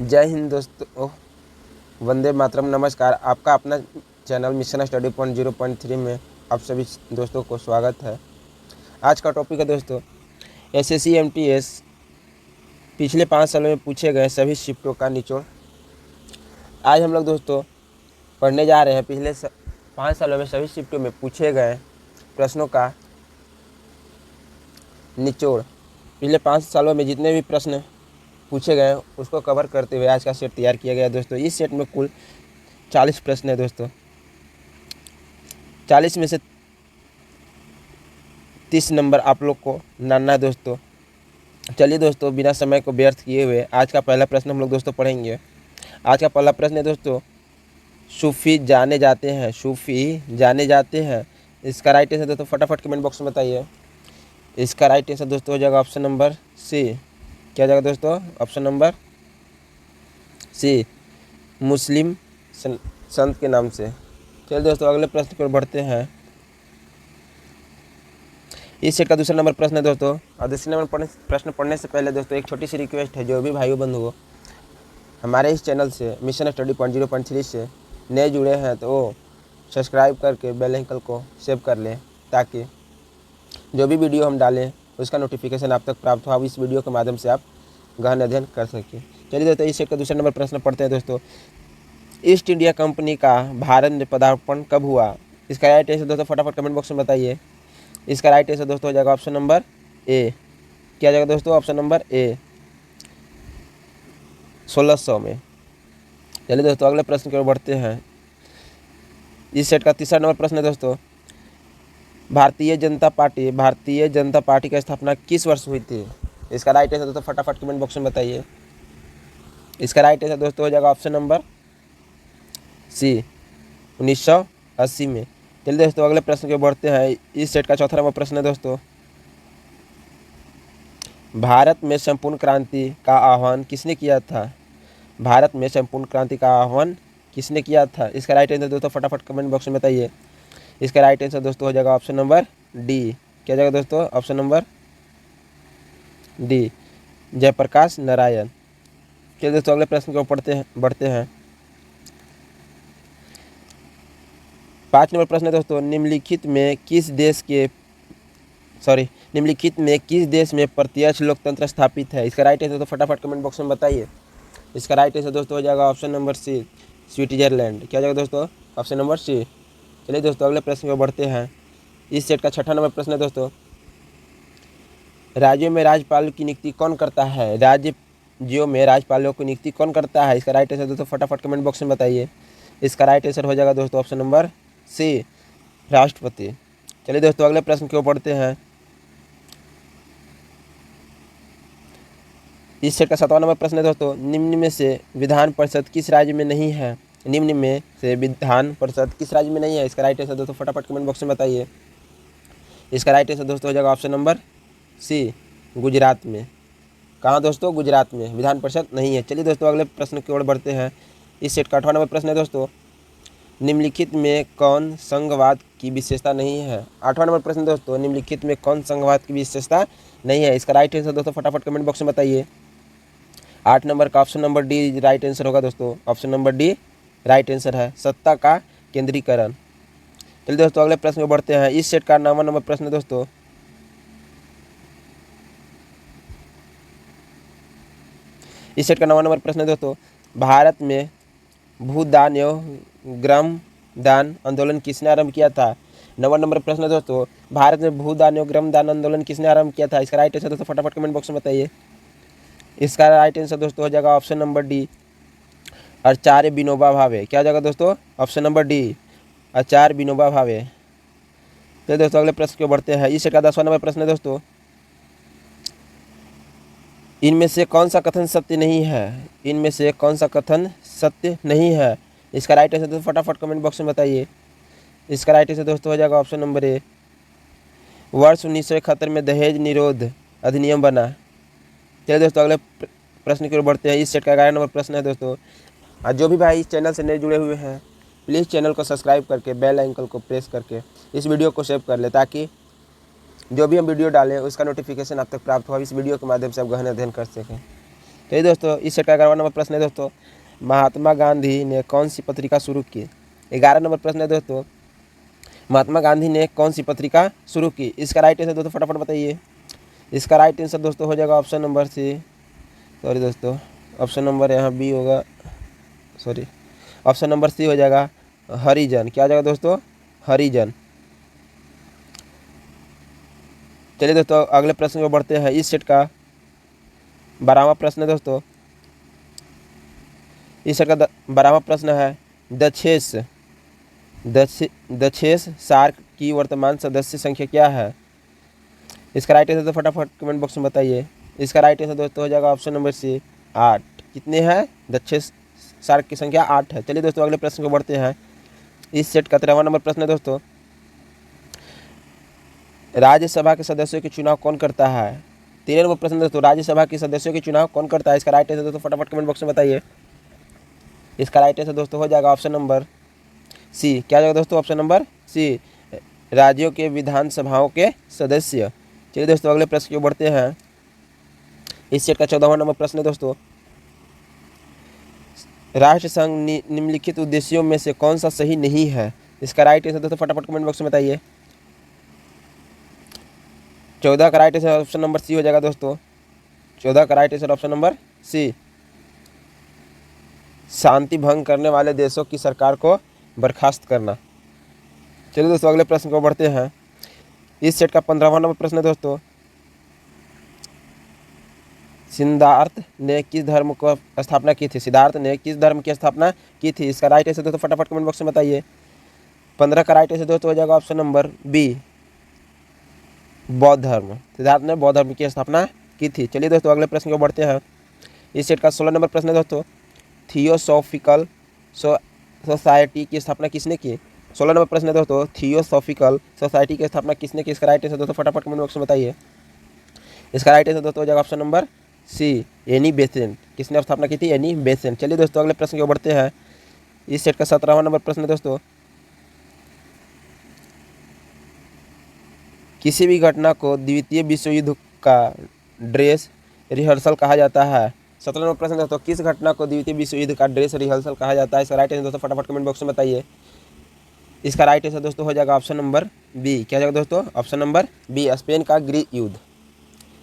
जय हिंद दोस्तों, वंदे मातरम। नमस्कार, आपका अपना चैनल मिशन स्टडी पॉइंट 0.3 में आप सभी दोस्तों को स्वागत है। आज का टॉपिक है दोस्तों एसएससी एमटीएस पिछले 5 सालों में पूछे गए सभी शिफ्टों का निचोड़। आज हम लोग दोस्तों पढ़ने जा रहे हैं पिछले 5 सालों में सभी शिफ्टों में पूछे गए प्रश्नों का निचोड़। पिछले 5 सालों में जितने भी प्रश्न पूछे गए उसको कवर करते हुए आज का सेट तैयार किया गया दोस्तों। इस सेट में कुल 40 प्रश्न है दोस्तों। 40 में से 30 नंबर आप लोग को लाना है दोस्तों। चलिए दोस्तों, बिना समय को व्यर्थ किए हुए आज का पहला प्रश्न हम लोग दोस्तों पढ़ेंगे। आज का पहला प्रश्न है दोस्तों, सूफी जाने जाते हैं, सूफी जाने जाते हैं, इसका राइट आंसर दोस्तों फटाफट कमेंट बॉक्स में बताइए। इसका राइट आंसर दोस्तों हो जाएगा ऑप्शन नंबर सी। क्या जाएगा दोस्तों? ऑप्शन नंबर सी, मुस्लिम संत के नाम से। चलिए दोस्तों अगले प्रश्न पर बढ़ते हैं। इस सेट का दूसरा नंबर प्रश्न है दोस्तों। और दूसरे नंबर प्रश्न पढ़ने से पहले दोस्तों एक छोटी सी रिक्वेस्ट है, जो भी भाई बंधु हो हमारे इस चैनल से मिशन स्टडी पॉइंट 0.3 से नए जुड़े हैं तो वो सब्सक्राइब करके बेल आइकन को सेव कर लें, ताकि जो भी वीडियो हम डालें उसका नोटिफिकेशन आप तक प्राप्त हो। आप इस वीडियो के माध्यम से आप गहन अध्ययन कर सकें। चलिए दोस्तों इस सेट का दूसरा नंबर प्रश्न पढ़ते हैं दोस्तों। ईस्ट इंडिया कंपनी का भारत में पदार्पण कब हुआ? इसका राइट आंसर दोस्तों फटाफट कमेंट बॉक्स में बताइए। इसका राइट आंसर दोस्तों हो जाएगा ऑप्शन नंबर ए। क्या जाएगा दोस्तों? ऑप्शन नंबर ए, 1600 में। चलिए दोस्तों अगले प्रश्न की ओर बढ़ते हैं। इस सेट का तीसरा नंबर प्रश्न है दोस्तों, भारतीय जनता पार्टी की स्थापना किस वर्ष हुई थी? इसका राइट आंसर दोस्तों फटाफट कमेंट बॉक्स में बताइए। इसका राइट आंसर दोस्तों हो जाएगा ऑप्शन नंबर सी, 1980 में। चलिए दोस्तों अगले प्रश्न की ओर बढ़ते हैं। इस सेट का चौथा नंबर प्रश्न है दोस्तों, भारत में संपूर्ण क्रांति का आह्वान किसने किया था? भारत में संपूर्ण क्रांति का आह्वान किसने किया था? इसका राइट आंसर दोस्तों फटाफट कमेंट बॉक्स में बताइए। इसका राइट आंसर दोस्तों हो जाएगा ऑप्शन नंबर डी। क्या जाएगा दोस्तों? Option number D, Jayaprakash Narayan. चलिए दोस्तों अगले प्रश्न की ओर बढ़ते हैं। 5 नंबर प्रश्न है दोस्तों, निम्नलिखित में किस देश में प्रत्यक्ष लोकतंत्र स्थापित है? इसका राइट आंसर तो फटाफट कमेंट बॉक्स में बताइए। इसका राइट आंसर दोस्तों हो जाएगा ऑप्शन नंबर सी, स्विट्जरलैंड। क्या जाएगा दोस्तों? Option number C. चलिए दोस्तों अगले प्रश्न को बढ़ते हैं। इस सेट का छठा नंबर प्रश्न है दोस्तों, राज्यों में राज्यपाल की नियुक्ति कौन करता है? राज्यों में राज्यपालों की नियुक्ति कौन करता है? इसका राइट आंसर दोस्तों फटाफट कमेंट बॉक्स में बताइए। इसका राइट आंसर हो जाएगा दोस्तों ऑप्शन नंबर सी, राष्ट्रपति। चलिए दोस्तों अगले प्रश्न की ओर बढ़ते हैं। इस सेट का 7वां नंबर प्रश्न है दोस्तों, निम्न में से विधान परिषद किस राज्य में नहीं है? निम्न में से विधान परिषद किस राज्य में नहीं है? इसका राइट आंसर दोस्तों फटाफट कमेंट बॉक्स में बताइए। इसका राइट आंसर दोस्तों हो जाएगा ऑप्शन नंबर सी, गुजरात में। कहाँ दोस्तों? गुजरात में विधान परिषद नहीं है। चलिए दोस्तों अगले प्रश्न की ओर बढ़ते हैं। इस सेट का 8वां नंबर प्रश्न है दोस्तों, निम्नलिखित में कौन संघवाद की विशेषता नहीं है? 8वां नंबर प्रश्न दोस्तों, निम्नलिखित में कौन संघवाद की विशेषता नहीं है? इसका राइट आंसर दोस्तों फटाफट कमेंट बॉक्स में बताइए। 8 नंबर का option number D right answer होगा दोस्तों। Option number D right answer है, सत्ता का केंद्रीकरण। चलिए दोस्तों अगले प्रश्न में बढ़ते हैं। इस सेट का 9वां नंबर प्रश्न है दोस्तों, इस सेट का 9वां नंबर प्रश्न है दोस्तों, भारत में भूदान एवं ग्रामदान आंदोलन किसने आरंभ किया था? 9वां नंबर प्रश्न है दोस्तों, भारत में भूदान एवं ग्रामदान आंदोलन किसने आरंभ किया था? इसका राइट आंसर दोस्तों फटाफट कमेंट बॉक्स में बताइए। इसका राइट आंसर दोस्तों हो जाएगा ऑप्शन नंबर डी, आचार्य विनोबा भावे। क्या हो जाएगा दोस्तों? ऑप्शन नंबर डी, आचार्य विनोबा भावे। तो दोस्तों अगले प्रश्न की ओर बढ़ते हैं। इस सेट का 10वां नंबर प्रश्न है दोस्तों, इनमें से कौन सा कथन सत्य नहीं है? इनमें से कौन सा कथन सत्य नहीं है? इसका राइट आंसर दोस्तों फटाफट कमेंट बॉक्स में बताइए। इसका राइट आंसर दोस्तों हो जाएगा ऑप्शन नंबर ए, वर्ष 1971 में दहेज निरोध अधिनियम बना। चलिए दोस्तों अगले प्रश्न की ओर बढ़ते हैं। इस सेट का 11 नंबर प्रश्न है दोस्तों, और जो भी भाई इस चैनल से नए जुड़े हुए हैं प्लीज़ चैनल को सब्सक्राइब करके बेल आइकन को प्रेस करके इस वीडियो को सेव कर ले, ताकि जो भी हम वीडियो डालें उसका नोटिफिकेशन आप तक प्राप्त हो। इस वीडियो के माध्यम से आप गहन अध्ययन कर सकें। ये दोस्तों इस सेट का 11वां नंबर प्रश्न है दोस्तों, महात्मा गांधी ने कौन सी पत्रिका शुरू की। 11 नंबर प्रश्न है दोस्तों, महात्मा गांधी ने कौन सी पत्रिका शुरू की। इसका राइट आंसर दोस्तों फटाफट बताइए। इसका राइट आंसर दोस्तों हो जाएगा ऑप्शन नंबर सी, सॉरी दोस्तों ऑप्शन नंबर यहाँ बी होगा, सॉरी ऑप्शन नंबर सी हो जाएगा हरिजन। क्या हो जाएगा दोस्तों, हरिजन। चलिए दोस्तों अगले प्रश्न को बढ़ते हैं। इस सेट का 12वां प्रश्न है दोस्तों, इस सेट का 12वां प्रश्न है, दक्षेस सार्क की वर्तमान सदस्य संख्या क्या है। इसका राइट आंसर तो फटाफट कमेंट बॉक्स में बताइए। इसका राइट आंसर दोस्तों हो जाएगा ऑप्शन नंबर सी 8। कितने हैं, दक्षेस सार्क की संख्या 8 है। चलिए दोस्तों अगले प्रश्न को बढ़ते हैं। इस सेट का 13वां नंबर प्रश्न है दोस्तों, राज्यसभा के सदस्यों के चुनाव कौन करता है। 13 नंबर प्रश्न दोस्तों, राज्यसभा के सदस्यों के चुनाव कौन करता है। इसका राइट आंसर दोस्तों फटाफट कमेंट बॉक्स में बताइए। इसका राइट आंसर दोस्तों हो जाएगा ऑप्शन नंबर सी। क्या जाएगा दोस्तों, ऑप्शन नंबर सी, राज्यों के विधानसभाओं के सदस्य। चलिए दोस्तों अगले प्रश्न को बढ़ते हैं। इस सेट का 14वां नंबर प्रश्न है दोस्तों, राष्ट्र संघ निम्नलिखित उद्देश्यों में से कौन सा सही नहीं है। इसका राइट आंसर दोस्तों फटाफट कमेंट बॉक्स में बताइए। 14 का right answer option number C हो जाएगा दोस्तों। 14 का right answer option number C, शांति भंग करने वाले देशों की सरकार को बर्खास्त करना। चलिए दोस्तों अगले प्रश्न को बढ़ते हैं। इस सेट का 15वां नंबर प्रश्न है दोस्तों, सिद्धार्थ ने किस धर्म को स्थापना की थी। सिद्धार्थ ने किस धर्म की स्थापना की थी। इसका राइट आंसर दोस्तों फटाफट कमेंट बॉक्स में बताइए। 15 का राइट आंसर दोस्तों हो जाएगा ऑप्शन नंबर बी, बौद्ध धर्म। सिद्धार्थ ने बौद्ध धर्म की स्थापना की थी। चलिए दोस्तों अगले प्रश्न को बढ़ते हैं। इस सेट का 16 नंबर प्रश्न है दोस्तों, थियोसॉफिकल सोसाइटी की स्थापना किसने की। 16 नंबर प्रश्न है दोस्तों, थियोसॉफिकल सोसाइटी की स्थापना किसने की। इसका राइट आंसर दोस्तों फटाफट कमेंट बॉक्स में बताइए। इसका राइट आंसर दोस्तों हो जाएगा option number C, Annie Besant. किसने स्थापना की थी, एनी बेसेंट। चलिए दोस्तों अगले प्रश्न को बढ़ते हैं। इस सेट का 17वां नंबर प्रश्न है दोस्तों, किसी भी घटना को द्वितीय विश्व युद्ध का ड्रेस रिहर्सल कहा जाता है। 17 नंबर प्रश्न दोस्तों, किस घटना को द्वितीय विश्व युद्ध का ड्रेस रिहर्सल कहा जाता है। इसका राइट आंसर दोस्तों फटाफट कमेंट बॉक्स में बताइए। इसका राइट आंसर दोस्तों हो जाएगा ऑप्शन नंबर बी। क्या जाएगा दोस्तों, ऑप्शन नंबर बी, स्पेन का गृह युद्ध।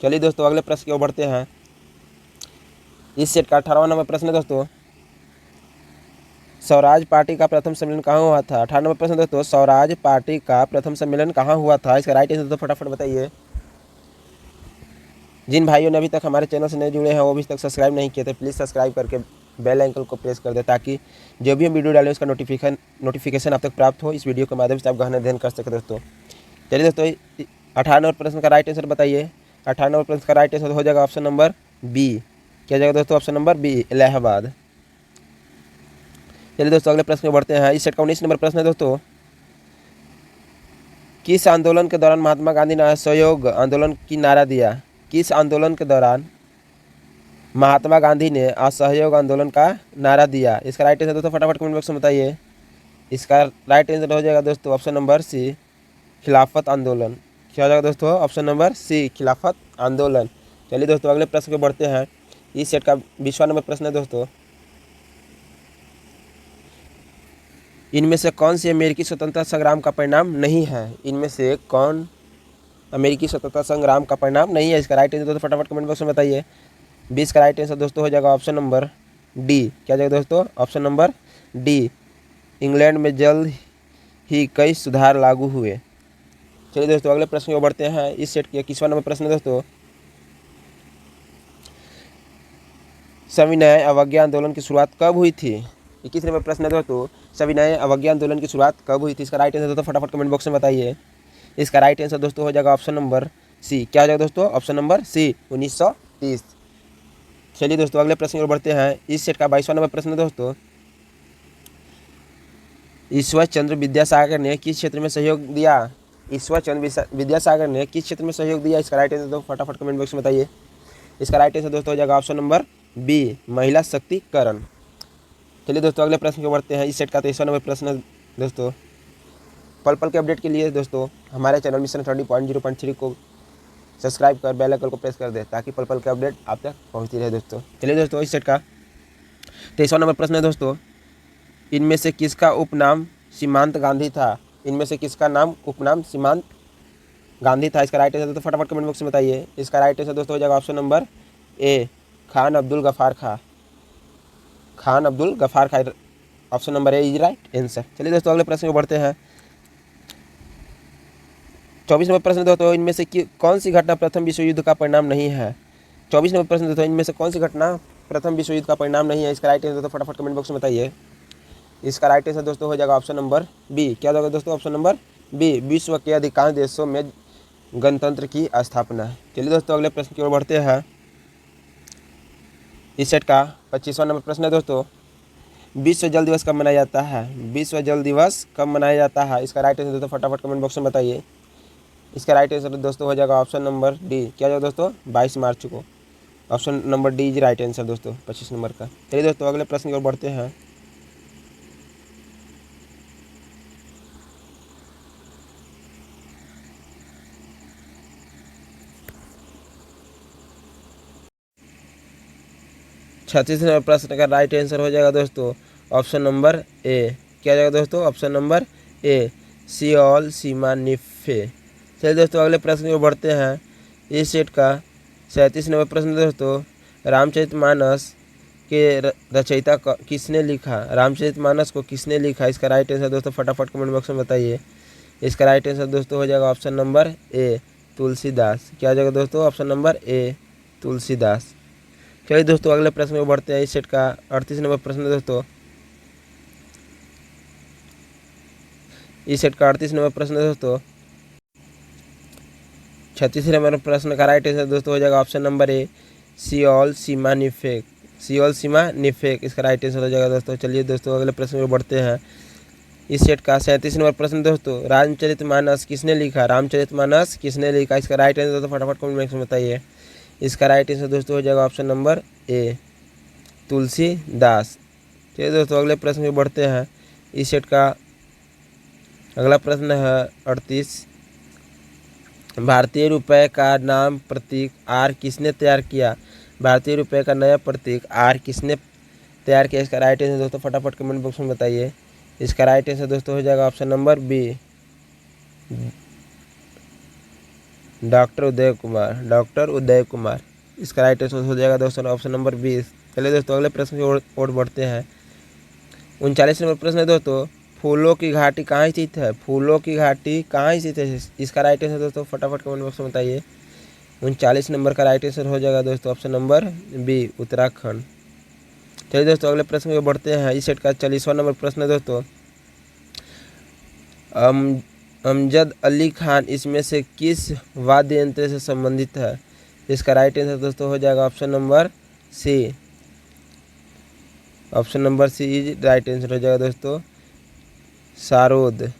चलिए दोस्तों अगले प्रश्न की ओर बढ़ते हैं। इस सेट का 18वां नंबर प्रश्न है दोस्तों, स्वराज पार्टी का प्रथम सम्मेलन कहाँ हुआ था। 18 नंबर प्रश्न दोस्तों, स्वराज पार्टी का प्रथम सम्मेलन कहाँ हुआ था। इसका राइट आंसर दोस्तों फटाफट बताइए। जिन भाइयों ने अभी तक हमारे चैनल से नहीं जुड़े हैं वो अभी तक सब्सक्राइब नहीं किए थे, प्लीज़ सब्सक्राइब करके बेल आइकन को प्रेस कर दे, ताकि जो भी हम वीडियो डालें उसका नोटिफिकेशन आप तक प्राप्त हो। इस वीडियो के माध्यम से आप गहन अध्ययन कर सकें दोस्तों। चलिए दोस्तों 18 नंबर प्रश्न का राइट आंसर बताइए। 18 नंबर प्रश्न का राइट आंसर हो जाएगा ऑप्शन नंबर बी। क्या जाएगा दोस्तों, ऑप्शन नंबर बी, इलाहाबाद। चलिए दोस्तों अगले प्रश्न में बढ़ते हैं। इस सेट का 19 नंबर प्रश्न है दोस्तों, किस आंदोलन के दौरान महात्मा गांधी ने असहयोग आंदोलन की नारा दिया। किस आंदोलन के दौरान महात्मा गांधी ने असहयोग आंदोलन का नारा दिया। इसका राइट आंसर दोस्तों फटाफट कमेंट बॉक्स में बताइए। इसका राइट आंसर हो जाएगा दोस्तों ऑप्शन नंबर सी, खिलाफत आंदोलन। क्या हो जाएगा दोस्तों, ऑप्शन नंबर सी, खिलाफत आंदोलन। चलिए दोस्तों अगले प्रश्न पे बढ़ते हैं। इस सेट का 20वां नंबर प्रश्न है दोस्तों, इनमें से कौन सी अमेरिकी स्वतंत्रता संग्राम का परिणाम नहीं है। इनमें से कौन अमेरिकी स्वतंत्रता संग्राम का परिणाम नहीं है। इसका राइट आंसर दोस्तों फटाफट कमेंट बॉक्स में बताइए। 20 का राइट आंसर दोस्तों हो जाएगा ऑप्शन नंबर डी। क्या जाएगा दोस्तों, ऑप्शन नंबर डी, इंग्लैंड में जल्द ही कई सुधार लागू हुए। चलिए दोस्तों अगले प्रश्न को बढ़ते हैं। इस सेट के 21वां नंबर प्रश्न है दोस्तों, सविनय अवज्ञा आंदोलन की शुरुआत कब हुई थी। 21 नंबर प्रश्न है दोस्तों, सविनय अवज्ञा आंदोलन की शुरुआत कब हुई थी। इसका राइट आंसर दोस्तों फटाफट कमेंट बॉक्स में बताइए। इसका राइट आंसर दोस्तों हो जाएगा ऑप्शन नंबर सी। क्या हो जाएगा दोस्तों, ऑप्शन नंबर सी, 1930। चलिए दोस्तों अगले प्रश्न की ओर बढ़ते हैं। इस सेट का 22वां नंबर प्रश्न है दोस्तों, ईश्वर चंद्र विद्यासागर ने किस क्षेत्र में सहयोग दिया। ईश्वर चंद्र विद्यासागर ने किस क्षेत्र में सहयोग दिया। इसका राइट आंसर दोस्तों फटाफट कमेंट बॉक्स में बताइए। इसका राइट आंसर दोस्तों हो जाएगा ऑप्शन नंबर बी, महिला शक्तिकरण। चलिए दोस्तों अगले प्रश्न को बढ़ते हैं। इस सेट का 23वां नंबर प्रश्न है दोस्तों, पल पल के अपडेट के लिए दोस्तों हमारे चैनल मिशन 30.0.3 को सब्सक्राइब कर बेल आइकन को प्रेस कर दे ताकि पल पल के अपडेट आप तक पहुँचती रहे दोस्तों। चलिए दोस्तों, इस सेट का 23वां नंबर प्रश्न है दोस्तों, इनमें से किसका उपनाम सीमांत गांधी था? इनमें से किसका नाम उपनाम सीमांत गांधी था? इसका राइट आंसर दोस्तों फटाफट कमेंट बॉक्स में बताइए। इसका राइट आंसर दोस्तों हो जाएगा option number A, Khan Abdul Ghaffar Khan. Khan Abdul Ghaffar Khan, option number A is right answer. चलिए दोस्तों, अगले प्रश्न को बढ़ते हैं। 24 नंबर प्रश्न दोस्तों, इनमें से कौन सी घटना प्रथम विश्व युद्ध का परिणाम नहीं है? 24 नंबर प्रश्न दोस्तों, इनमें से कौन सी घटना प्रथम विश्व युद्ध का परिणाम नहीं है? इसका राइट आंसर दोस्तों फटाफट कमेंट बॉक्स में बताइए। इसका राइट आंसर दोस्तों हो जाएगा ऑप्शन नंबर बी। क्या होगा दोस्तों? ऑप्शन नंबर बी, विश्व के अधिकांश देशों में गणतंत्र की स्थापना। चलिए दोस्तों, अगले प्रश्न की ओर बढ़ते हैं। इस सेट का 25वां नंबर प्रश्न है दोस्तों, विश्व जल दिवस कब मनाया जाता है? विश्व जल दिवस कब मनाया जाता है? इसका राइट आंसर दोस्तों फटाफट कमेंट बॉक्स में बताइए। इसका राइट आंसर दोस्तों हो जाएगा ऑप्शन नंबर डी। क्या जाएगा दोस्तों? 22 मार्च को। Option number D is right answer दोस्तों 25 नंबर का। चलिए दोस्तों, अगले प्रश्न की ओर बढ़ते हैं। छत्तीस नंबर प्रश्न का राइट आंसर हो जाएगा दोस्तों ऑप्शन नंबर ए। क्या जाएगा दोस्तों? ऑप्शन नंबर ए, सियोल सीमा निफे। चलिए दोस्तों, अगले प्रश्न की ओर बढ़ते हैं। इस सेट का 37 नंबर प्रश्न दोस्तों, रामचरितमानस के रचयिता किसने लिखा? रामचरितमानस को किसने लिखा? इसका राइट आंसर दोस्तों फटाफट कमेंट बॉक्स में बताइए। इसका राइट आंसर दोस्तों हो जाएगा ऑप्शन नंबर ए, तुलसीदास। क्या हो जाएगा दोस्तों? ऑप्शन नंबर ए, तुलसीदास। चलिए दोस्तों, अगले प्रश्न में बढ़ते हैं। इस सेट का 38 नंबर प्रश्न दोस्तों, इस सेट का 38 नंबर प्रश्न दोस्तों, 36 नंबर प्रश्न का राइट आंसर दोस्तों हो जाएगा ऑप्शन नंबर ए, सियोल सीमा निफेक। सियोल सीमा निफेक इसका राइट आंसर हो जाएगा दोस्तों। चलिए दोस्तों, अगले प्रश्न में बढ़ते हैं। इस सेट का 37 नंबर प्रश्न दोस्तों, रामचरितमानस किसने लिखा? रामचरितमानस किसने लिखा? इसका राइट आंसर दोस्तों फटाफट कमेंट बॉक्स में बताइए। इसका राइट आंसर दोस्तों हो जाएगा ऑप्शन नंबर ए, तुलसीदास। चलिए दोस्तों, अगले प्रश्न में बढ़ते हैं। इस सेट का अगला प्रश्न है 38, भारतीय रुपये का नाम प्रतीक आर किसने तैयार किया? भारतीय रुपये का नया प्रतीक आर किसने तैयार किया? इसका राइट आंसर दोस्तों फटाफट कमेंट बॉक्स में बताइए। इसका राइट आंसर दोस्तों हो जाएगा option number B, doctor Uday Kumar. Doctor Uday Kumar इसका राइट आंसर हो जाएगा दोस्तों ऑप्शन नंबर 20। चलिए दोस्तों, अगले प्रश्न की ओर बढ़ते हैं। 39 नंबर प्रश्न है दोस्तों, फूलों की घाटी कहाँ स्थित है? फूलों की घाटी कहाँ स्थित है? इसका राइट आंसर दोस्तों फटाफट कमेंट बॉक्स में बताइए। 39 नंबर का राइट आंसर हो जाएगा दोस्तों ऑप्शन नंबर बी, उत्तराखंड। चलिए दोस्तों, अगले प्रश्न की बढ़ते हैं। इस सेट का 40वां नंबर प्रश्न है दोस्तों, अमजद अली खान इसमें से किस वाद्य यंत्र से संबंधित है? इसका राइट आंसर दोस्तों हो जाएगा option number C. Option number C is right answer हो जाएगा दोस्तों, सारोद।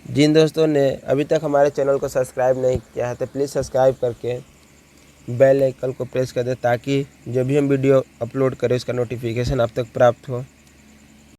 जिन दोस्तों ने अभी तक हमारे चैनल को सब्सक्राइब नहीं किया है तो प्लीज़ सब्सक्राइब करके बेल आइकन को प्रेस कर दें ताकि जब भी हम वीडियो अपलोड करें उसका नोटिफिकेशन आप तक प्राप्त हो।